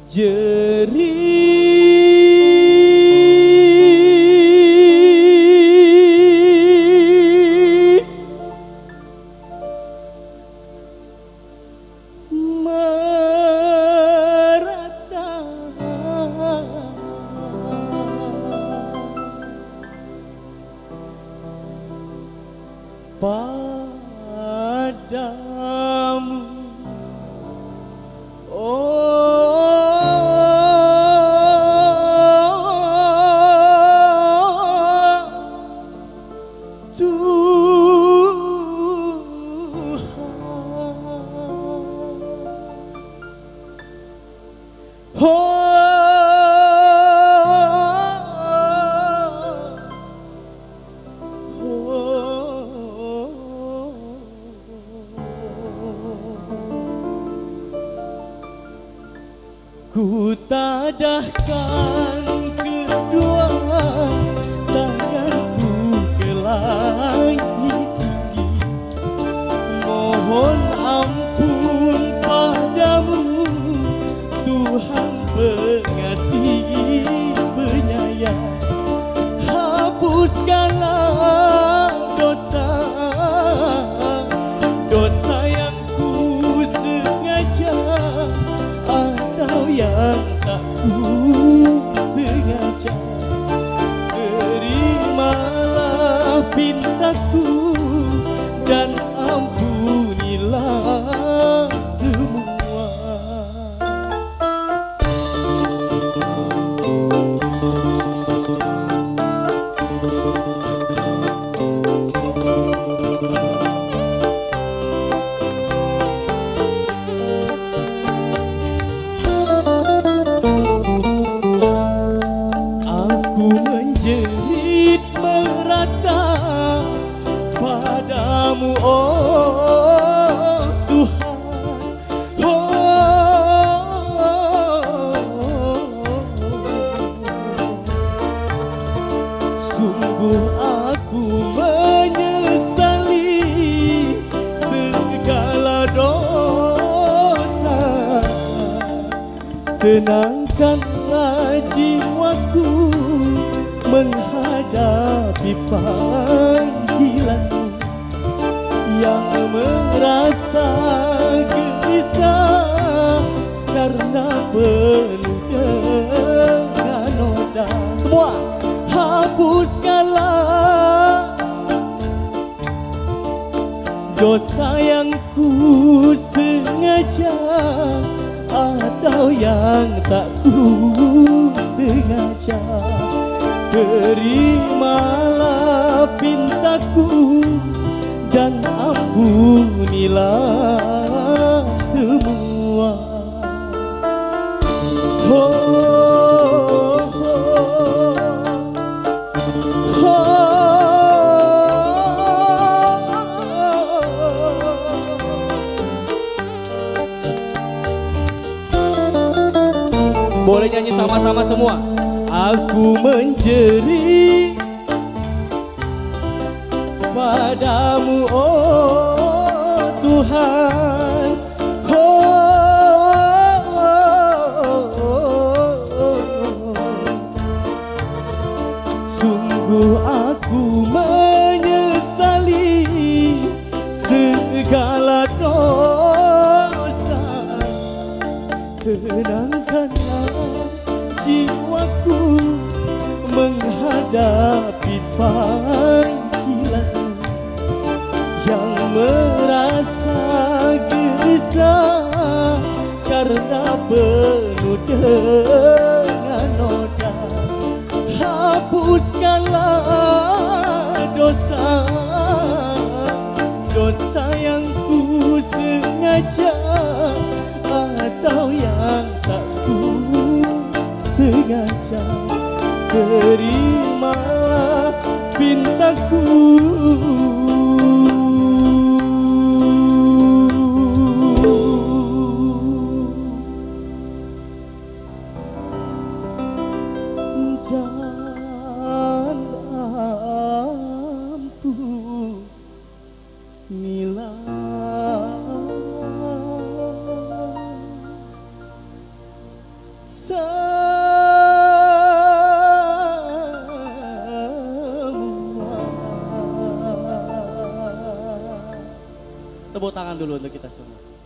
jerih merata padamu. Ku tadahkan kedua tanganku ke langit tinggi, mohon ampun padamu Tuhan pengasih penyayang. Hapuskanlah dosa yang ku sengaja yang tak ku sengaja. Terimalah pintaku dan ampunilah semua. Menjerit merata padamu, oh Tuhan, sungguh aku menyesali segala dosa. Tenangkanlah jiwaku menghadapi panggilanmu, yang merasa gelisah karena penuh dengan noda. Semua hapuskanlah dosa yang ku sengaja atau yang tak ku sengaja. Terimalah pintaku dan ampunilah semua. Boleh nyanyi sama-sama semua. Aku menjerit padamu, oh Tuhan, sungguh aku menyesali segala dosa. Tenangkanlah jiwaku menghadapi panggilanmu, yang merasa gelisah karena penuh dengan noda. Hapuskanlah dosa yang ku sengaja atau yang tak ku sengaja. Terimalah pintaku dan ampunilah Tepuk tangan dulu untuk kita semua.